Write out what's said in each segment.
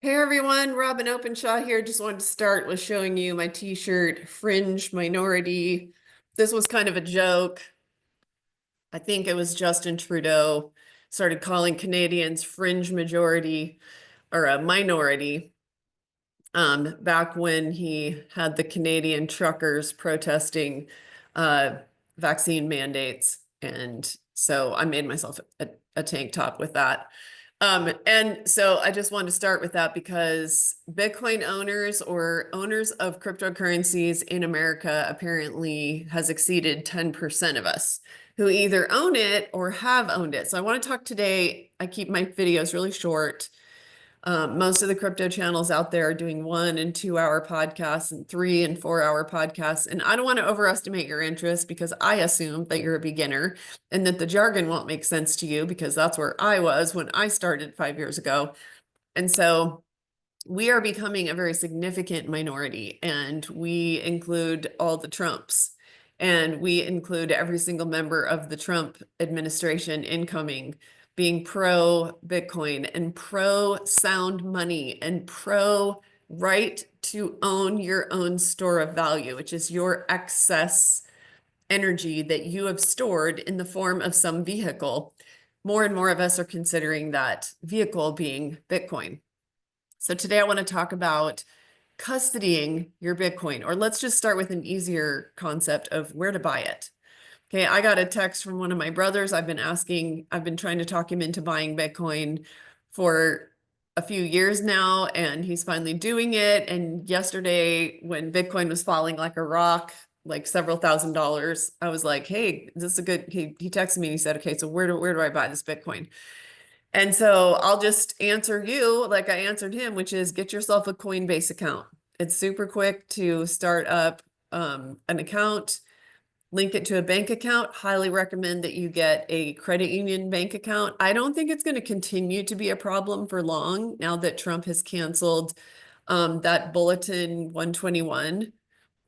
Hey everyone, Robyn Openshaw here. Just wanted to start with showing you my t-shirt, Fringe Minority. This was kind of a joke. I think it was Justin Trudeau started calling Canadians fringe majority or a minority back when he had the Canadian truckers protesting uh, vaccine mandates. And so I made myself a tank top with that. And so I just wanted to start with that because Bitcoin owners or owners of cryptocurrencies in America apparently has exceeded 10% of us who either own it or have owned it. So I want to talk today. I keep my videos really short. Most of the crypto channels out there are doing 1 and 2 hour podcasts and 3 and 4 hour podcasts. And I don't want to overestimate your interest because I assume that you're a beginner and that the jargon won't make sense to you because that's where I was when I started 5 years ago. And so we are becoming a very significant minority, and we include all the Trumps. And we include every single member of the Trump administration incoming being pro Bitcoin and pro sound money and pro right to own your own store of value, which is your excess energy that you have stored in the form of some vehicle. More and more of us are considering that vehicle being Bitcoin. So today I want to talk about custodying your Bitcoin, or let's just start with an easier concept of where to buy it. Okay, I got a text from one of my brothers. I've been trying to talk him into buying Bitcoin for a few years now, and he's finally doing it. And yesterday, when Bitcoin was falling like a rock, like several $1,000s, I was like, hey, this is a good, he texted me and he said, okay, so where do I buy this Bitcoin? And so I'll just answer you like I answered him, which is get yourself a Coinbase account. It's super quick to start up an account. Link it to a bank account. Highly recommend that you get a credit union bank account. I don't think it's going to continue to be a problem for long now that Trump has canceled that Bulletin 121,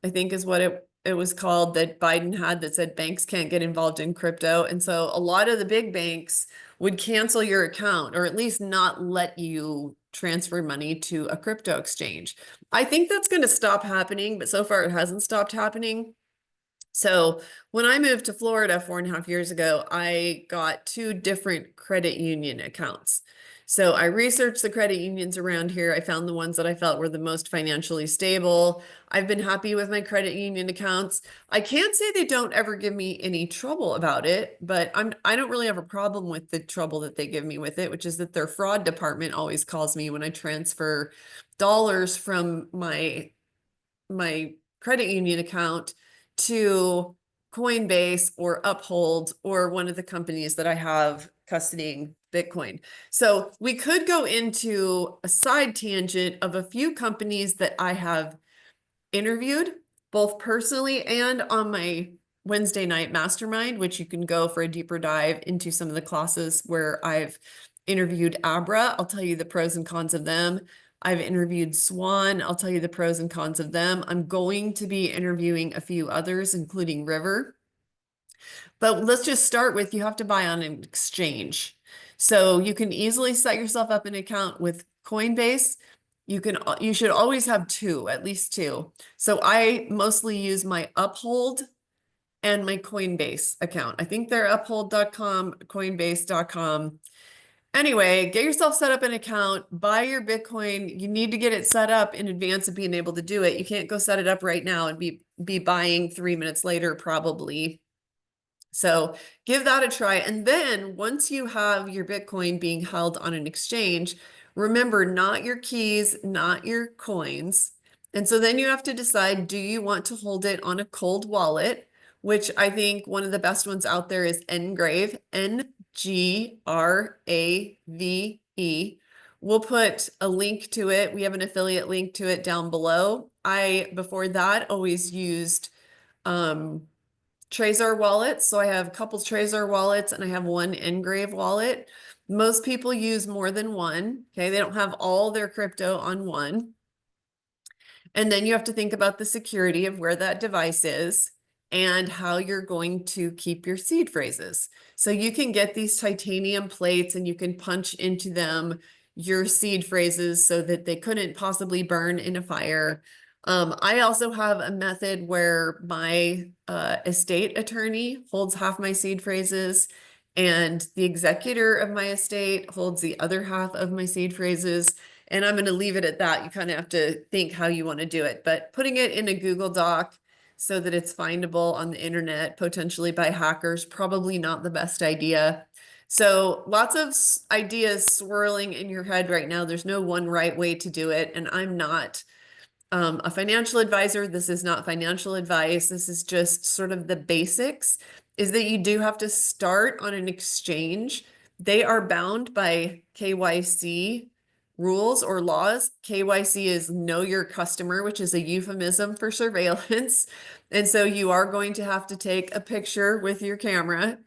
I think is what it was called, that Biden had, that said banks can't get involved in crypto. And so a lot of the big banks would cancel your account or at least not let you transfer money to a crypto exchange. I think that's going to stop happening, but so far it hasn't stopped happening. So when I moved to Florida 4.5 years ago, I got 2 different credit union accounts. So I researched the credit unions around here. I found the ones that I felt were the most financially stable. I've been happy with my credit union accounts. I can't say they don't ever give me any trouble about it, but I don't really have a problem with the trouble that they give me with it, which is that their fraud department always calls me when I transfer dollars from my credit union account to Coinbase or Uphold or one of the companies that I have custodying Bitcoin. So we could go into a side tangent of a few companies that I have interviewed, both personally and on my Wednesday night mastermind, which you can go for a deeper dive into some of the classes where I've interviewed Abra. I'll tell you the pros and cons of them. I've interviewed Swan. I'll tell you the pros and cons of them. I'm going to be interviewing a few others, including River. But let's just start with, you have to buy on an exchange. So you can easily set yourself up an account with Coinbase. You should always have 2, at least 2. So I mostly use my Uphold and my Coinbase account. I think they're uphold.com, coinbase.com. Anyway, get yourself set up an account, buy your Bitcoin. You need to get it set up in advance of being able to do it. You can't go set it up right now and be buying 3 minutes later, probably. So give that a try. And then once you have your Bitcoin being held on an exchange, remember, not your keys, not your coins. And so then you have to decide, do you want to hold it on a cold wallet, which I think one of the best ones out there is Ngrave, Ngrave. We'll put a link to it. We have an affiliate link to it down below. Before that, always used Trezor wallets. So I have a couple Trezor wallets and I have one Ngrave wallet. Most people use more than one. Okay, they don't have all their crypto on one. And then you have to think about the security of where that device is and how you're going to keep your seed phrases. So you can get these titanium plates and you can punch into them your seed phrases so that they couldn't possibly burn in a fire. I also have a method where my estate attorney holds half my seed phrases, and the executor of my estate holds the other half of my seed phrases. And I'm going to leave it at that. You kind of have to think how you want to do it, but putting it in a Google Doc so that it's findable on the internet, potentially by hackers, probably not the best idea. So lots of ideas swirling in your head right now. There's no one right way to do it. And I'm not a financial advisor. This is not financial advice. This is just sort of the basics, is that you do have to start on an exchange. They are bound by KYC rules or laws. KYC is know your customer, which is a euphemism for surveillance. And so you are going to have to take a picture with your camera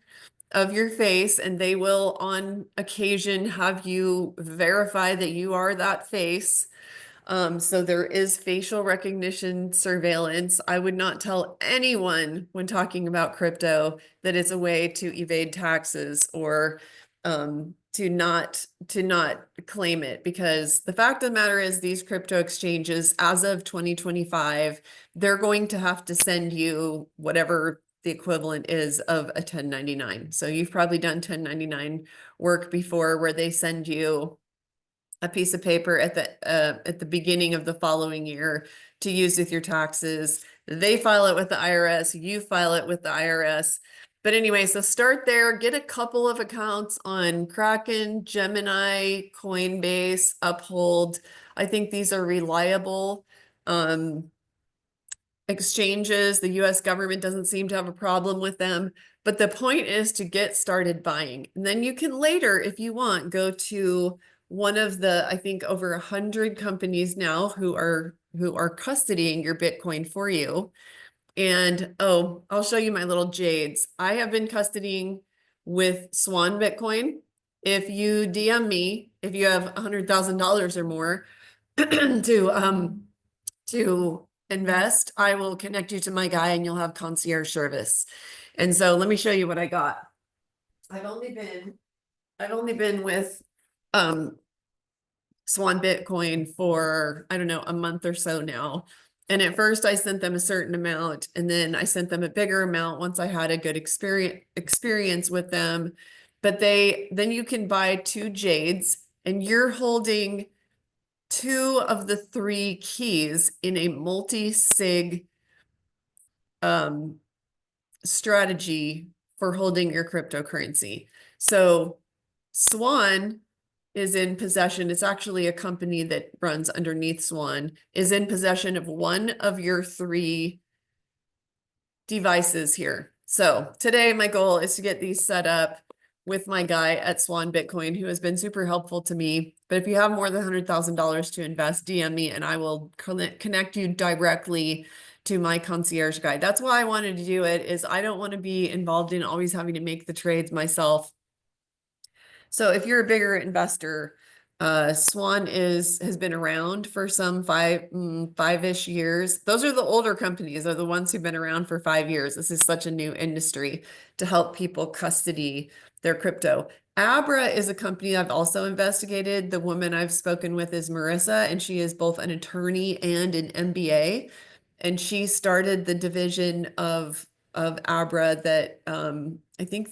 of your face, and they will on occasion have you verify that you are that face. So there is facial recognition surveillance. I would not tell anyone when talking about crypto that it's a way to evade taxes or to not claim it, because the fact of the matter is these crypto exchanges, as of 2025, they're going to have to send you whatever the equivalent is of a 1099. So you've probably done 1099 work before, where they send you a piece of paper at the beginning of the following year to use with your taxes. They file it with the IRS, you file it with the IRS. But anyway, so start there, get a couple of accounts on Kraken, Gemini, Coinbase, Uphold. I think these are reliable exchanges. The US government doesn't seem to have a problem with them. But the point is to get started buying. And then you can later, if you want, go to one of the, I think, over 100 companies now who are custodying your Bitcoin for you. And oh, I'll show you my little jades. I have been custodying with Swan Bitcoin. If you DM me, if you have $100,000 or more to invest, I will connect you to my guy and you'll have concierge service. And so let me show you what I got. I've only been with Swan Bitcoin for, I don't know, a month or so now. And at first I sent them a certain amount, and then I sent them a bigger amount once I had a good experience with them. But then you can buy 2 jades, and you're holding 2 of the 3 keys in a multi-sig strategy for holding your cryptocurrency. So Swan is in possession, it's actually a company that runs underneath Swan, is in possession of one of your 3 devices here. So today my goal is to get these set up with my guy at Swan Bitcoin, who has been super helpful to me. But if you have more than $100,000 to invest, DM me and I will connect you directly to my concierge guy. That's why I wanted to do it, is I don't want to be involved in always having to make the trades myself. So if you're a bigger investor, Swan has been around for some 5-ish years. Those are the older companies, are the ones who've been around for 5 years. This is such a new industry to help people custody their crypto. Abra is a company I've also investigated. The woman I've spoken with is Marissa, and she is both an attorney and an MBA. And she started the division of Abra that I think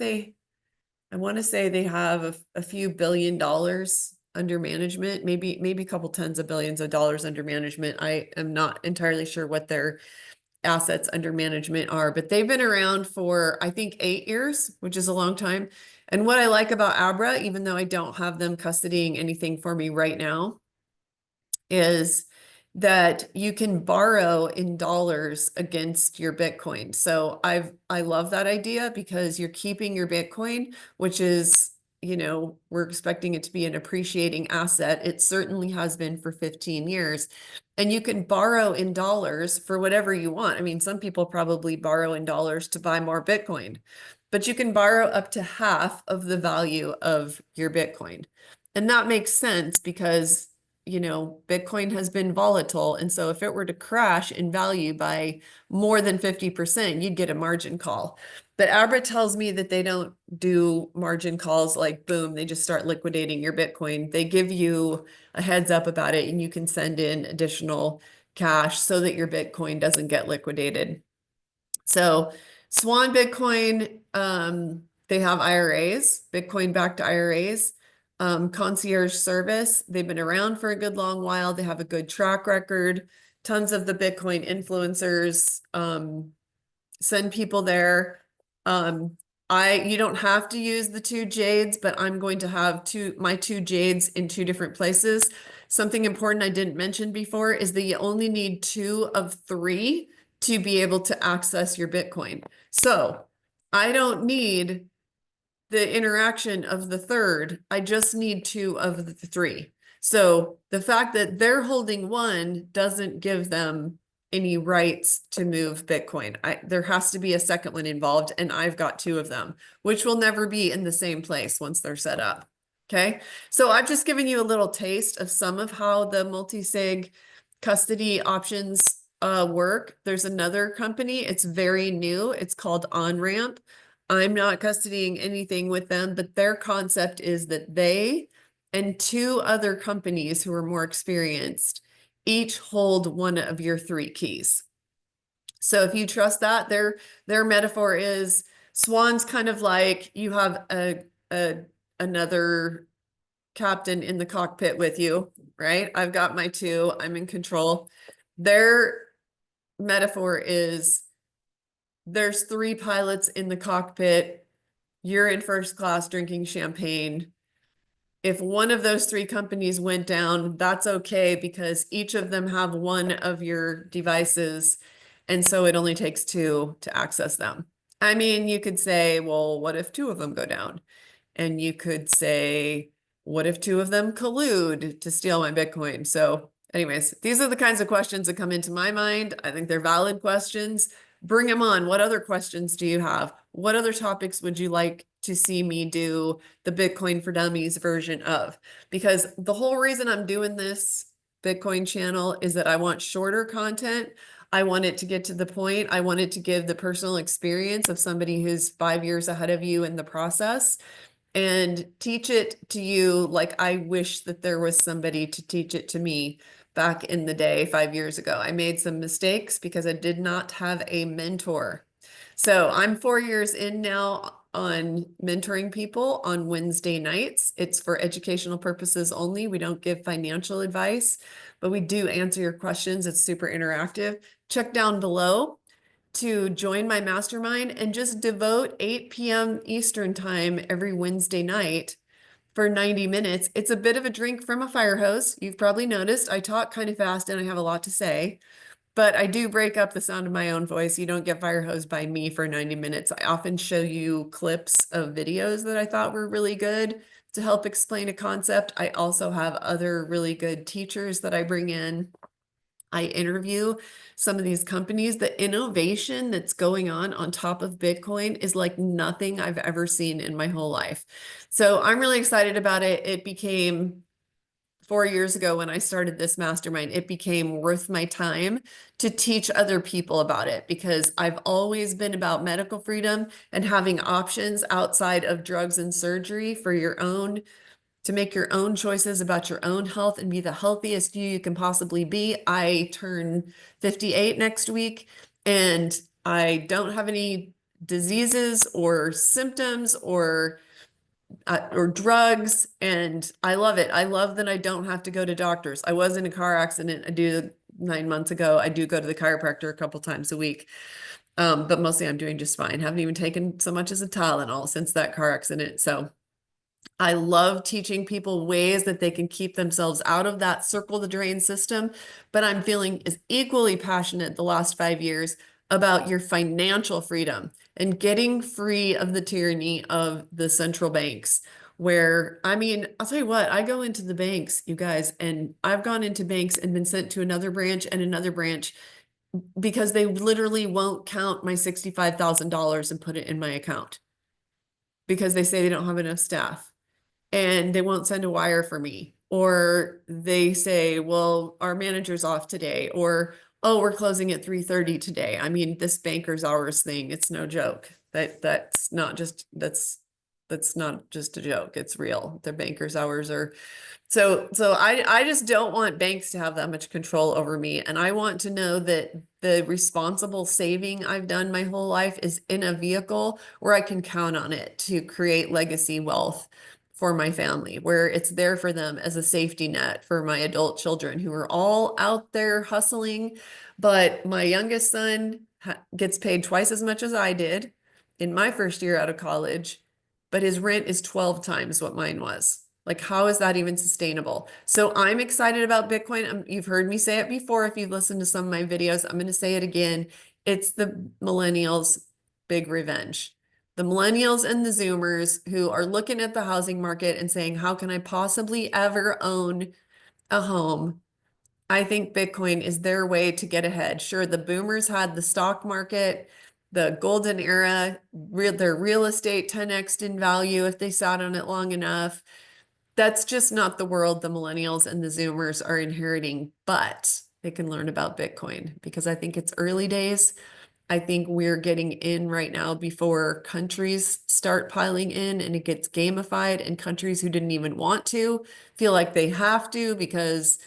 I want to say they have a few $1 billion under management, maybe a couple tens of billions of dollars under management. I am not entirely sure what their assets under management are, but they've been around for, I think, 8 years, which is a long time. And what I like about Abra, even though I don't have them custodying anything for me right now, is that you can borrow in dollars against your Bitcoin. So I love that idea, because you're keeping your Bitcoin, which is, we're expecting it to be an appreciating asset. It certainly has been for 15 years. And you can borrow in dollars for whatever you want. I mean, some people probably borrow in dollars to buy more Bitcoin, but you can borrow up to half of the value of your Bitcoin. And that makes sense because Bitcoin has been volatile. And so if it were to crash in value by more than 50%, you'd get a margin call. But Abra tells me that they don't do margin calls like boom, they just start liquidating your Bitcoin. They give you a heads up about it and you can send in additional cash so that your Bitcoin doesn't get liquidated. So Swan Bitcoin, they have IRAs, Bitcoin backed IRAs, concierge service. They've been around for a good long while. They have a good track record. Tons of the Bitcoin influencers send people there. You don't have to use the two jades, but I'm going to have my two jades in two different places. Something important I didn't mention before is that you only need 2 of 3 to be able to access your Bitcoin. So I don't need the interaction of the third. I just need 2 of the 3. So the fact that they're holding one doesn't give them any rights to move Bitcoin. There has to be a second one involved, and I've got 2 of them, which will never be in the same place once they're set up. Okay, so I've just given you a little taste of some of how the multi-sig custody options work. There's another company, it's very new, it's called OnRamp. I'm not custodying anything with them, but their concept is that they and 2 other companies who are more experienced each hold one of your 3 keys. So if you trust that, their metaphor is Swan's kind of like you have another captain in the cockpit with you, right? I've got my 2, I'm in control. Their metaphor is there's 3 pilots in the cockpit. You're in first class drinking champagne. If one of those 3 companies went down, that's okay because each of them have one of your devices. And so it only takes 2 to access them. I mean, you could say, well, what if 2 of them go down? And you could say, what if 2 of them collude to steal my Bitcoin? So anyways, these are the kinds of questions that come into my mind. I think they're valid questions. Bring them on. What other questions do you have? What other topics would you like to see me do the Bitcoin for Dummies version of? Because the whole reason I'm doing this Bitcoin channel is that I want shorter content. I want it to get to the point. I want it to give the personal experience of somebody who's 5 years ahead of you in the process and teach it to you like I wish that there was somebody to teach it to me back in the day 5 years ago. I made some mistakes because I did not have a mentor. So I'm 4 years in now on mentoring people on Wednesday nights. It's for educational purposes only. We don't give financial advice, but we do answer your questions. It's super interactive. Check down below to join my mastermind and just devote 8 p.m. Eastern time every Wednesday night for 90 minutes. It's a bit of a drink from a fire hose. You've probably noticed I talk kind of fast and I have a lot to say, but I do break up the sound of my own voice. You don't get fire hosed by me for 90 minutes. I often show you clips of videos that I thought were really good to help explain a concept. I also have other really good teachers that I bring in. I interview some of these companies. The innovation that's going on top of Bitcoin is like nothing I've ever seen in my whole life. So I'm really excited about it. It became 4 years ago when I started this mastermind, it became worth my time to teach other people about it because I've always been about medical freedom and having options outside of drugs and surgery for your own to make your own choices about your own health and be the healthiest you can possibly be. I turn 58 next week and I don't have any diseases or symptoms or drugs, and I love it. I love that I don't have to go to doctors. I was in a car accident. 9 months ago. I do go to the chiropractor a couple times a week. But mostly I'm doing just fine. Haven't even taken so much as a Tylenol since that car accident. So I love teaching people ways that they can keep themselves out of that circle the drain system, but I'm feeling is equally passionate the last 5 years about your financial freedom and getting free of the tyranny of the central banks. Where, I mean, I'll tell you what, I go into the banks, you guys, and I've gone into banks and been sent to another branch and another branch because they literally won't count my $65,000 and put it in my account because they say they don't have enough staff. and they won't send a wire for me. Or they say, well, our manager's off today, or oh, we're closing at 3:30 today. I mean, this banker's hours thing, it's no joke. That's not just a joke. It's real. Their banker's hours are so I just don't want banks to have that much control over me. And I want to know that the responsible saving I've done my whole life is in a vehicle where I can count on it to create legacy wealth for my family, where it's there for them as a safety net for my adult children who are all out there hustling. But my youngest son gets paid twice as much as I did in my first year out of college, but his rent is 12 times what mine was. Like, how is that even sustainable? So I'm excited about Bitcoin. You've heard me say it before. If you've listened to some of my videos, I'm going to say it again. It's the millennials' big revenge. The millennials and the Zoomers who are looking at the housing market and saying, how can I possibly ever own a home? I think Bitcoin is their way to get ahead. Sure, the boomers had the stock market, the golden era, their real estate 10x in value if they sat on it long enough. That's just not the world the millennials and the Zoomers are inheriting, but they can learn about Bitcoin because I think it's early days. I think we're getting in right now before countries start piling in and it gets gamified, and countries who didn't even want to feel like they have to, because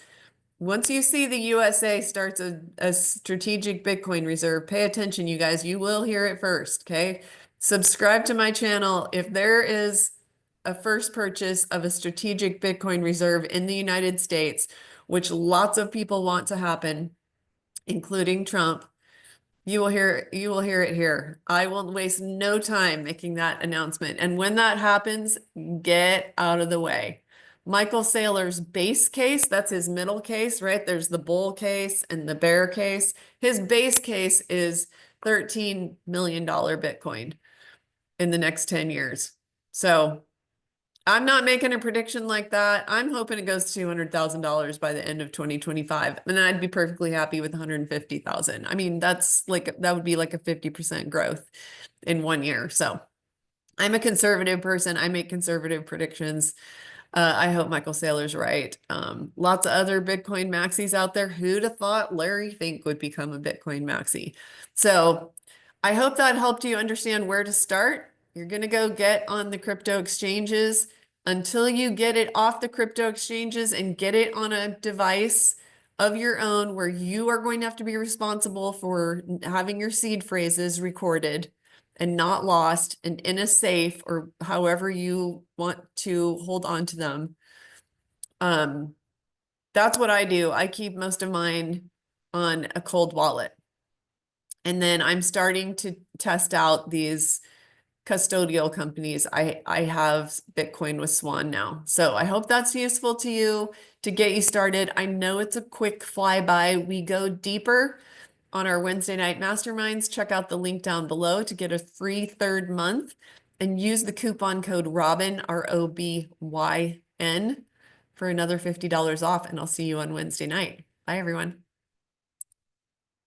once you see the USA starts a strategic Bitcoin reserve, pay attention, you guys. You will hear it first, okay? Subscribe to my channel. If there is a first purchase of a strategic Bitcoin reserve in the United States, which lots of people want to happen, including Trump, you will hear it here. I will waste no time making that announcement. And when that happens, get out of the way. Michael Saylor's base case, that's his middle case, right? There's the bull case and the bear case. His base case is $13 million Bitcoin in the next 10 years. So I'm not making a prediction like that. I'm hoping it goes to $200,000 by the end of 2025. And then I'd be perfectly happy with 150,000. I mean, that would be like a 50% growth in 1 year. So I'm a conservative person. I make conservative predictions. I hope Michael Saylor's right. Lots of other Bitcoin maxis out there. Who'd have thought Larry Fink would become a Bitcoin maxi? So I hope that helped you understand where to start. You're going to go get on the crypto exchanges. Until you get it off the crypto exchanges and get it on a device of your own where you are going to have to be responsible for having your seed phrases recorded and not lost and in a safe, or however you want to hold on to them. That's what I do. I keep most of mine on a cold wallet. And then I'm starting to test out these custodial companies. I have Bitcoin with Swan now. So I hope that's useful to you to get you started. I know it's a quick flyby. We go deeper on our Wednesday night masterminds. Check out the link down below to get a free third month and use the coupon code Robyn, ROBYN, for another $50 off. And I'll see you on Wednesday night. Bye, everyone.